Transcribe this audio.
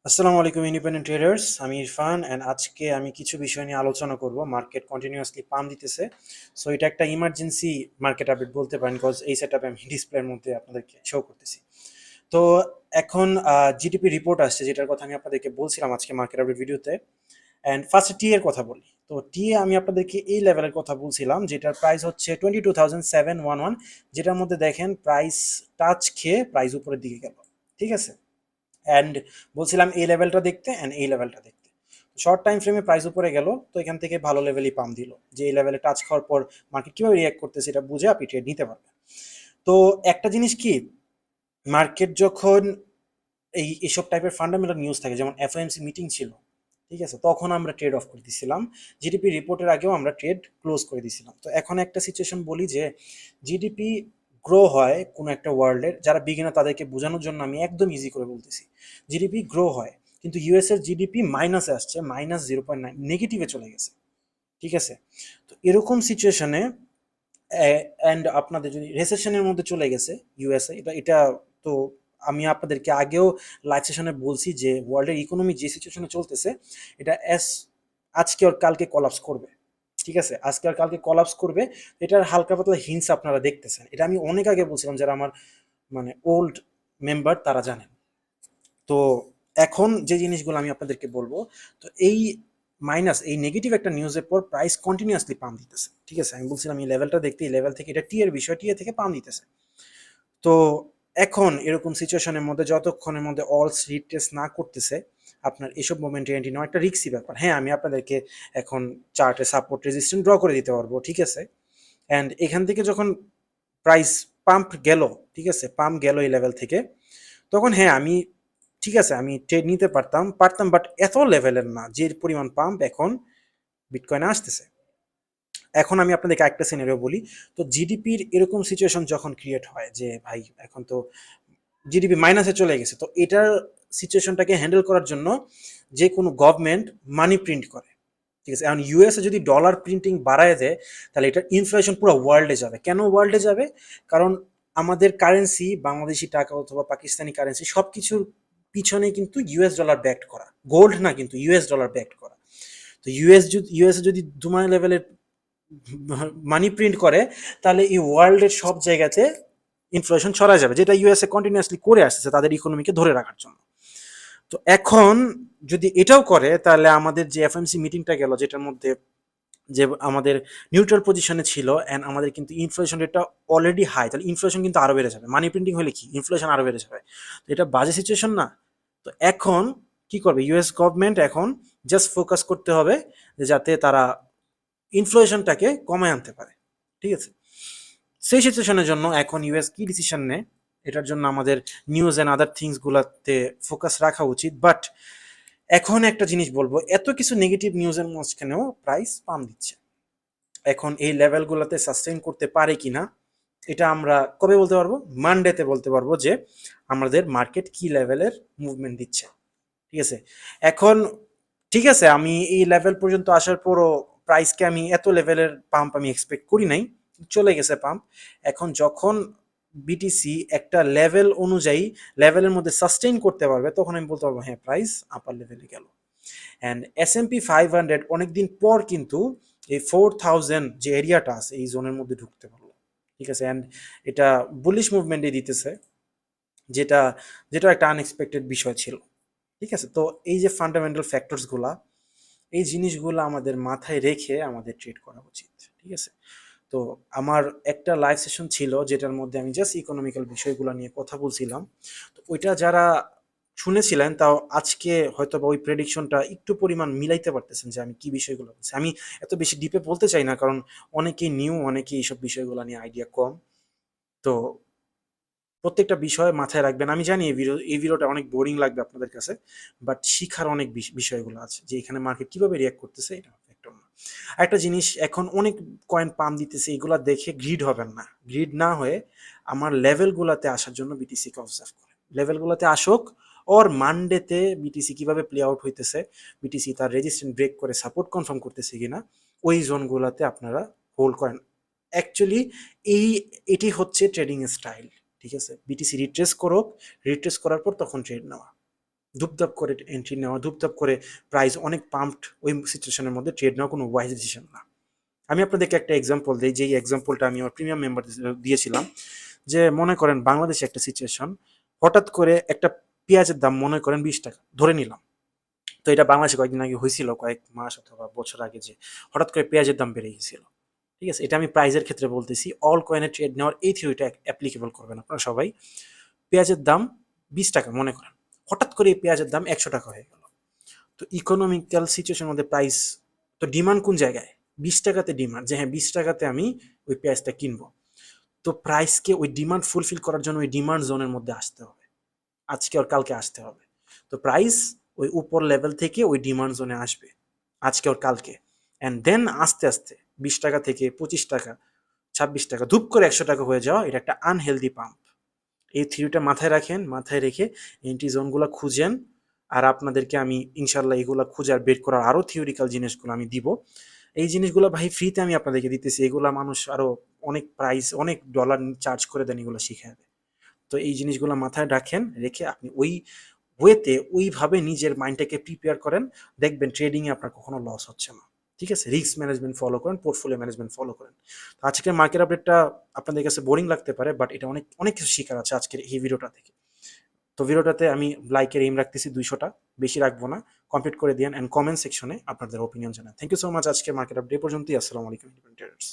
আসসালামু আলাইকুম independent traders, আমি ইরফান অ্যান্ড আজকে আমি কিছু বিষয় নিয়ে আলোচনা করব। মার্কেট কন্টিনিউয়াসলি পাম্প দিতেছে, সো এটা একটা ইমার্জেন্সি মার্কেট আপডেট বলতে পারেন, বিকজ এই সেটআপে আমি ডিসপ্লের মধ্যে আপনাদেরকে শো করতেছি। তো এখন জিডিপি রিপোর্ট আসছে, যেটার কথা আমি আপনাদেরকে বলছিলাম আজকে মার্কেট আপডেট ভিডিওতে। অ্যান্ড ফার্স্টে টি এর কথা বলি। তো টি এ আমি আপনাদেরকে এই লেভেলের কথা বলছিলাম, যেটার প্রাইস হচ্ছে 22,711, যেটার মধ্যে দেখেন প্রাইস টাচ খেয়ে প্রাইস উপরের দিকে গেল। ঠিক আছে, অ্যান্ড বলছিলাম এই লেভেলটা দেখতে অ্যান্ড এই লেভেলটা দেখতে। শর্ট টাইম ফ্রেমে প্রাইস উপরে গেল, তো এখান থেকে ভালো লেভেলই পাম্প দিল, যে এই লেভেলে টাচ খাওয়ার পর মার্কেট কীভাবে রিয়াক্ট করতেছে এটা বুঝে আপনি ট্রেড নিতে পারবেন। তো একটা জিনিস কি, মার্কেট যখন এইসব টাইপের ফান্ডামেন্টাল নিউজ থাকে, যেমন এফওএমসি মিটিং ছিল, ঠিক আছে, তখন আমরা ট্রেড অফ করে দিছিলাম। জিডিপি রিপোর্টের আগেও আমরা ট্রেড ক্লোজ করে দিছিলাম। তো এখন একটা সিচুয়েশন বলি যে জিডিপি গ্রো হয় কোনো একটা ওয়ার্ল্ডের, যারা বিগিনার তাদেরকে বোঝানোর জন্য আমি একদম ইজি করে বলতেছি, জিডিপি গ্রো হয়, কিন্তু ইউএস এর জিডিপি মাইনাসে আসছে, -0.9 নেগেটিভে চলে গেছে। ঠিক আছে, তো এরকম সিচুয়েশনে অ্যান্ড আপনাদের যদি রেসেশনের মধ্যে চলে গেছে ইউএসএ, এটা এটা তো আমি আপনাদেরকে আগেও লাইভ সেশনে বলছি যে ওয়ার্ল্ডের ইকোনমি যে সিচুয়েশনে চলতেছে, এটা আজকে আর কালকে কলাপস করবে। ঠিক আছে, আজকে আর কালকে কলাপস করবে, এটার হালকা পাতলা হিন্টস আপনারা দেখতেছেন। এটা আমি অনেক আগে বলছিলাম, যারা আমার মানে ওল্ড মেম্বার তারা জানেন। তো এখন যে জিনিসগুলো আমি আপনাদেরকে বলবো, তো এই নেগেটিভ একটা নিউজের পর প্রাইস কন্টিনিউয়াসলি পাম্প দিতেছে। ঠিক আছে, আমি বলছিলাম এই লেভেলটা দেখতে, এই লেভেল থেকে এটা টি এর বিষয়, টি এ থেকে পাম্প দিতেছে। তো এখন এরকম সিচুয়েশনের মধ্যে যতক্ষণের মধ্যে অলস রিটেস্ট না করতেছে, আপনার এসব মোমেন্টে এন্ট্রি নেওয়া একটা রিস্কি ব্যাপার। হ্যাঁ, আমি আপনাদেরকে এখন চার্টে সাপোর্ট রেজিস্ট্যান্ট ড্র করে দিতে পারবো, ঠিক আছে। অ্যান্ড এখান থেকে যখন প্রাইস পাম্প গেল, ঠিক আছে, পাম্প গেল এই লেভেল থেকে, তখন হ্যাঁ আমি, ঠিক আছে, আমি ট্রেড নিতে পারতাম, বাট এত লেভেলের না যে পরিমাণ পাম্প এখন বিটকয়েনে আসতেছে। এখন আমি আপনাদেরকে একটা সিনারিও বলি। তো জিডিপির এরকম সিচুয়েশন যখন ক্রিয়েট হয় যে ভাই এখন তো জিডিপি মাইনাসে চলে গেছে, তো এটার সিচুয়েশনটাকে হ্যান্ডেল করার জন্য যে কোনো গভর্নমেন্ট মানি প্রিন্ট করে। ঠিক আছে, এখন ইউএসএ যদি ডলার প্রিন্টিং বাড়ায় দেয়, তাহলে এটার ইনফ্লেশন পুরো ওয়ার্ল্ডে যাবে। কেন ওয়ার্ল্ডে যাবে? কারণ আমাদের কারেন্সি, বাংলাদেশি টাকা অথবা পাকিস্তানি কারেন্সি, সব কিছুর পিছনে কিন্তু ইউএস ডলার ব্যাকড করা, গোল্ড না, কিন্তু ইউএস ডলার ব্যাকড করা। তো ইউএসএ যদি দুমায় লেভেলের মানি প্রিন্ট করে, তাহলে এই ওয়ার্ল্ডের সব জায়গাতে ইনফ্লেশন ছড়া যাবে, যেটা ইউএসএ কন্টিনিউয়াসলি করে আসছে তাদের ইকোনমিকে ধরে রাখার জন্য। তো এখন যদি এটাও করে, তাহলে আমাদের যে এফএমসি মিটিংটা গেল, যেটার মধ্যে যে আমাদের নিউট্রাল পজিশনে ছিল, অ্যান্ড আমাদের কিন্তু ইনফ্লেশন রেটটা অলরেডি হাই, তাহলে ইনফ্লেশন কিন্তু আরো বেড়ে যাবে। মানি প্রিন্টিং হলে কি, ইনফ্লেশন আরো বেড়ে যাবে। তো এটা বাজে সিচুয়েশন না? তো এখন কি করবে ইউএস গভর্নমেন্ট? এখন জাস্ট ফোকাস করতে হবে যে যাতে তারা ইনফ্লেশনটাকে কমায় আনতে পারে। ঠিক আছে, সেই সিচুয়েশনের জন্য এখন ইউএস কি ডিসিশন নেয়, এটার জন্য আমাদের নিউজ অ্যান্ড আদার থিংস গুলাতে ফোকাস রাখা উচিত। বাট এখন একটা জিনিস বলবো, এত কিছু নেগেটিভ নিউজের মাঝখানেও প্রাইস পাম দিচ্ছে। এখন এই লেভেলগুলোতে সাস্টেইন করতে পারে কিনা, এটা আমরা কবে বলতে পারবো? মানডেতে বলতে পারবো যে আমাদের মার্কেট কি লেভেলের মুভমেন্ট দিচ্ছে। ঠিক আছে, এখন ঠিক আছে, আমি এই লেভেল পর্যন্ত আসার পরও প্রাইসকে আমি এত লেভেলের পাম্প আমি এক্সপেক্ট করি নাই, চলে গেছে পাম্প। এখন যখন বিটিসি একটা লেভেল অনুযায়ী লেভেলের মধ্যে সাস্টেইন করতে পারবে, তখন আমি বলতে পারবো হ্যাঁ প্রাইস আপার লেভেলে গেল। অ্যান্ড এসএমপি 500 অনেকদিন পর কিন্তু এই 4000 যে এরিয়াটা আছে এই জোনের মধ্যে ঢুকতে পারলো। ঠিক আছে, অ্যান্ড এটা বুলিশ মুভমেন্টে দিতেছে, যেটা যেটা একটা আনএক্সপেক্টেড বিষয় ছিল। ঠিক আছে, তো এই যে ফান্ডামেন্টাল ফ্যাক্টরসগুলা, এই জিনিসগুলো আমাদের মাথায় রেখে আমাদের ট্রেড করা উচিত। ঠিক আছে, তো আমার একটা লাইভ সেশন ছিল যেটার মধ্যে আমি জাস্ট ইকোনমিক্যাল বিষয়গুলো নিয়ে কথা বলছিলাম। তো ওইটা যারা শুনেছিলেন, তাও আজকে হয়তো বা ওই প্রেডিকশনটা একটু পরিমাণ মিলাইতে পারতেছেন যে আমি কি বিষয়গুলো বলছি। আমি এত বেশি ডিপে বলতে চাই না, কারণ অনেকেই নিউ, অনেকেই এইসব বিষয়গুলো নিয়ে আইডিয়া কম। তো প্রত্যেকটা বিষয় মাথায় রাখবেন। আমি জানি এই ভিডিওটা অনেক বোরিং লাগবে আপনাদের কাছে, বাট শিখার অনেক বিষয়গুলো আছে, যে এখানে মার্কেট কিভাবে রিয়াক্ট করতেছে, এটা ফ্যাক্টর না। একটা জিনিস, এখন অনেক কয়েন পাম্প দিতেছে, এগুলা দেখে গ্রিড হবেন না। গ্রিড না হয়ে আমার লেভেলগুলোতে আসার জন্য বিটিসিকে অবজার্ভ করেন। লেভেলগুলোতে আসুক, ওর মানডেতে বিটিসি কিভাবে প্লে আউট হইতেছে, বিটিসি তার রেজিস্ট্যান্ট ব্রেক করে সাপোর্ট কনফার্ম করতেছে কিনা, ওই জোনগুলোতে আপনারা হোল্ড করেন। অ্যাকচুয়ালি এটি হচ্ছে ট্রেডিং স্টাইল। ঠিক আছে, বিটিসি রিট্রেস করুক, রিট্রেস করার পর তখন ট্রেড নেওয়া। ধুপধাপ করে এন্ট্রি নেওয়া, ধুপধাপ করে প্রাইস অনেক পাম্পড, ওই সিচুয়েশনের মধ্যে ট্রেড নেওয়া কোনো ওয়াইজ ডিসিশন না। আমি আপনাদেরকে একটা এক্সাম্পল দিই, যেই এক্সাম্পলটা আমি আমার প্রিমিয়াম মেম্বার দিয়েছিলাম। যে মনে করেন বাংলাদেশে একটা সিচুয়েশন, হঠাৎ করে একটা পেঁয়াজের দাম মনে করেন 20 টাকা ধরে নিলাম। তো এটা বাংলাদেশে কয়েকদিন আগে হয়েছিল, কয়েক মাস অথবা বছর আগে, যে হঠাৎ করে পেঁয়াজের দাম বেড়ে গেছিল। ঠিক আছে, এটা আমি প্রাইজের ক্ষেত্রে বলতেছি, অল কয়েনের ট্রেড নেওয়ার এই থিওরিটা অ্যাপ্লিকেবল করবেন আপনারা সবাই। পেঁয়াজের দাম 20 টাকা মনে করেন, হঠাৎ করে এই পেঁয়াজের দাম 100 টাকা হয়ে গেল। তো ইকোনমিক্যাল সিচুয়েশনের মধ্যে প্রাইস, তো ডিমান্ড কোন জায়গায়? 20 টাকাতে ডিমান্ড, যে হ্যাঁ 20 টাকাতে আমি ওই পেঁয়াজটা কিনবো। তো প্রাইসকে ওই ডিমান্ড ফুলফিল করার জন্য ওই ডিমান্ড জোনের মধ্যে আসতে হবে, আজকে আর কালকে আসতে হবে। তো প্রাইস ওই উপর লেভেল থেকে ওই ডিমান্ড জোনে আসবে আজকে আর কালকে, অ্যান্ড দেন আস্তে আস্তে 20 টাকা থেকে 25 টাকা, 26 টাকা, ধূপ করে 100 টাকা হয়ে যাওয়া, এটা একটা আনহেলদি পাম্প। এই থিওরিটা মাথায় রাখেন, মাথায় রেখে এন্ট্রি জোনগুলো খুঁজেন। আর আপনাদেরকে আমি ইনশাল্লাহ এগুলো খুঁজে আর বের করার আরও থিওরিক্যাল জিনিসগুলো আমি দিব। এই জিনিসগুলো ভাই ফ্রিতে আমি আপনাদেরকে দিতেছি, এগুলা মানুষ আরো অনেক প্রাইস, অনেক ডলার চার্জ করে দেন এগুলো শিখাবে। তো এই জিনিসগুলো মাথায় রাখেন, রেখে আপনি ওই ওয়েতে ওইভাবে নিজের মাইন্ডটাকে প্রিপেয়ার করেন, দেখবেন ট্রেডিংয়ে আপনার কখনো লস হচ্ছে না। ঠিক আছে, রিস্ক ম্যানেজমেন্ট ফলো করেন, পোর্টফোলিও ম্যানেজমেন্ট ফলো করেন। তো আজকের মার্কেট আপডেটটা আপনাদের কাছে বোরিং লাগতে পারে, বাট এটা অনেক অনেক কিছু শেখার আছে আজকের এই ভিডিওটা থেকে। তো ভিডিওটাতে আমি লাইকের এইম রাখতেছি 200টা, বেশি রাখবো না। কমপ্লিট করে দিন অ্যান্ড কমেন্ট সেকশনে আপনাদের ওপিনিয়ন জানান। Thank you so much. আজকের মার্কেট আপডেট পর্যন্তই। আসসালামু আলাইকুম ট্রেডার্স।